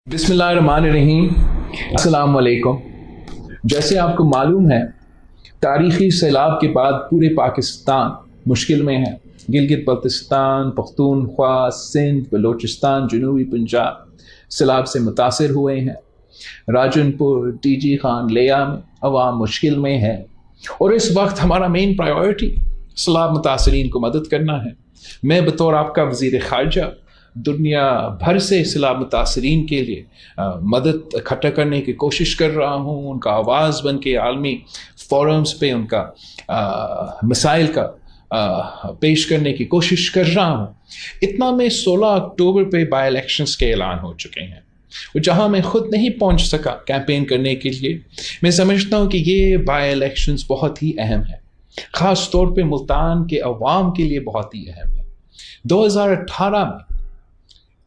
بسم اللہ الرحمن الرحیم۔ السلام علیکم۔ جیسے آپ کو معلوم ہے، تاریخی سیلاب کے بعد پورے پاکستان مشکل میں ہے۔ گلگت بلتستان، پختونخوا، سندھ، بلوچستان، جنوبی پنجاب سیلاب سے متاثر ہوئے ہیں۔ راجن پور، ٹی جی خان، لیا میں عوام مشکل میں ہے، اور اس وقت ہمارا مین پرائیورٹی سیلاب متاثرین کو مدد کرنا ہے۔ میں بطور آپ کا وزیر خارجہ دنیا بھر سے سیلاب متاثرین کے لیے مدد اکٹھا کرنے کی کوشش کر رہا ہوں، ان کا آواز بن کے عالمی فورمز پہ ان کا مسائل کا پیش کرنے کی کوشش کر رہا ہوں۔ اتنا میں 16 اکتوبر پہ بائی الیکشنز کے اعلان ہو چکے ہیں، جہاں میں خود نہیں پہنچ سکا کیمپین کرنے کے لیے۔ میں سمجھتا ہوں کہ یہ بائی الیکشنز بہت ہی اہم ہے، خاص طور پہ ملتان کے عوام کے لیے بہت ہی اہم ہے۔ 2018 میں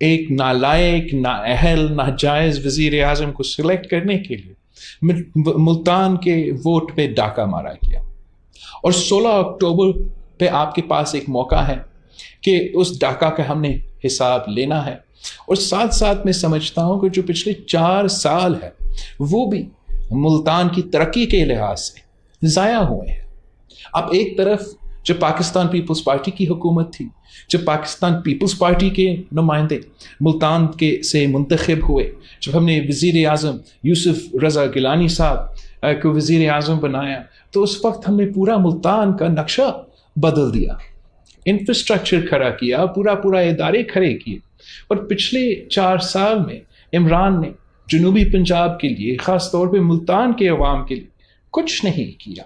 ایک نالائق، نااہل، ناجائز وزیر اعظم کو سلیکٹ کرنے کے لیے ملتان کے ووٹ پہ ڈاکہ مارا گیا، اور 16 اکتوبر پہ آپ کے پاس ایک موقع ہے کہ اس ڈاکہ کا ہم نے حساب لینا ہے۔ اور ساتھ ساتھ میں سمجھتا ہوں کہ جو پچھلے 4 سال ہے وہ بھی ملتان کی ترقی کے لحاظ سے ضائع ہوئے ہیں۔ اب ایک طرف جب پاکستان پیپلز پارٹی کی حکومت تھی، جب پاکستان پیپلز پارٹی کے نمائندے ملتان کے سے منتخب ہوئے، جب ہم نے وزیر اعظم یوسف رضا گیلانی صاحب کو وزیر اعظم بنایا، تو اس وقت ہم نے پورا ملتان کا نقشہ بدل دیا، انفراسٹرکچر کھڑا کیا، پورا ادارے کھڑے کیے۔ اور پچھلے 4 سال میں عمران نے جنوبی پنجاب کے لیے، خاص طور پہ ملتان کے عوام کے لیے کچھ نہیں کیا،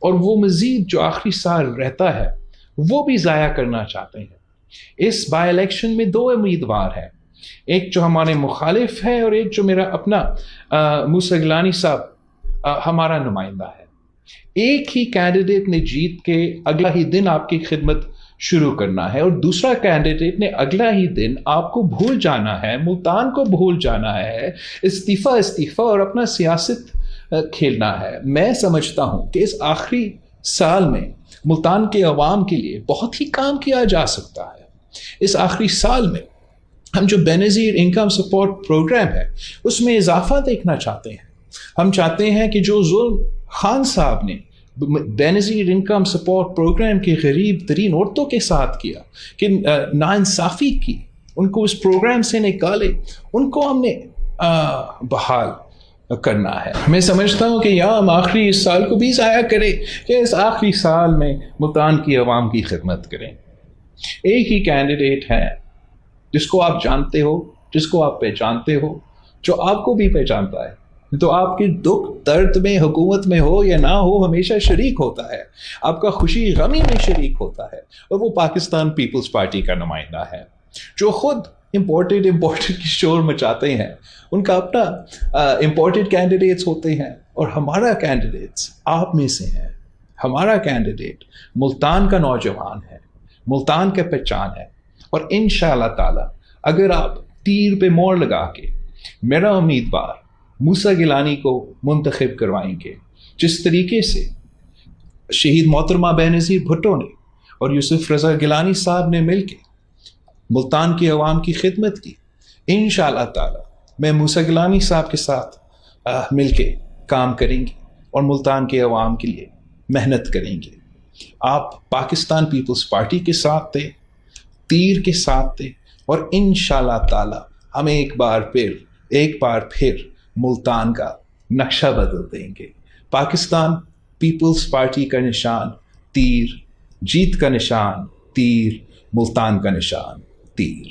اور وہ مزید جو آخری سال رہتا ہے وہ بھی ضائع کرنا چاہتے ہیں۔ اس بائی الیکشن میں 2 امیدوار ہیں، ایک جو ہمارے مخالف ہے اور ایک جو میرا اپنا موسیٰ گیلانی صاحب ہمارا نمائندہ ہے۔ ایک ہی کینڈیڈیٹ نے جیت کے اگلا ہی دن آپ کی خدمت شروع کرنا ہے، اور دوسرا کینڈیڈیٹ نے اگلا ہی دن آپ کو بھول جانا ہے، ملتان کو بھول جانا ہے، استعفیٰ اور اپنا سیاست کھیلنا ہے۔ میں سمجھتا ہوں کہ اس آخری سال میں ملتان کے عوام کے لیے بہت ہی کام کیا جا سکتا ہے۔ اس آخری سال میں ہم جو بے نظیر انکم سپورٹ پروگرام ہے اس میں اضافہ دیکھنا چاہتے ہیں۔ ہم چاہتے ہیں کہ جو ظلم خان صاحب نے بے نظیر انکم سپورٹ پروگرام کے غریب ترین عورتوں کے ساتھ کیا، کہ ناانصافی کی، ان کو اس پروگرام سے نکالے، ان کو ہم نے بحال کرنا ہے۔ میں سمجھتا ہوں کہ ہم آخری اس سال کو بھی ضائع کریں، کہ اس آخری سال میں ملتان کی عوام کی خدمت کریں۔ ایک ہی کینڈیڈیٹ ہے جس کو آپ جانتے ہو، جس کو آپ پہچانتے ہو، جو آپ کو بھی پہچانتا ہے، تو آپ کے دکھ درد میں، حکومت میں ہو یا نہ ہو، ہمیشہ شریک ہوتا ہے، آپ کا خوشی غمی میں شریک ہوتا ہے، اور وہ پاکستان پیپلز پارٹی کا نمائندہ ہے، جو خود امپورٹڈ کی شور مچاتے ہیں۔ ان کا اپنا امپورٹڈ کینڈیڈیٹس ہوتے ہیں، اور ہمارا کینڈیڈیٹس آپ میں سے ہیں۔ ہمارا کینڈیڈیٹ ملتان کا نوجوان ہے، ملتان کا پہچان ہے، اور انشاءاللہ تعالی اگر آپ تیر پہ موڑ لگا کے میرا امیدوار موسیٰ گیلانی کو منتخب کروائیں گے، جس طریقے سے شہید محترمہ بے نظیر بھٹو نے اور یوسف رضا گیلانی صاحب نے مل کے ملتان کے عوام کی خدمت کی، انشاءاللہ تعالی میں موسیٰ گیلانی صاحب کے ساتھ مل کے کام کریں گے، اور ملتان کے عوام کے لیے محنت کریں گے۔ آپ پاکستان پیپلز پارٹی کے ساتھ تھے، تیر کے ساتھ تھے، اور انشاءاللہ تعالی ہم ایک بار پھر ملتان کا نقشہ بدل دیں گے۔ پاکستان پیپلز پارٹی کا نشان تیر، جیت کا نشان تیر، ملتان کا نشان تیر۔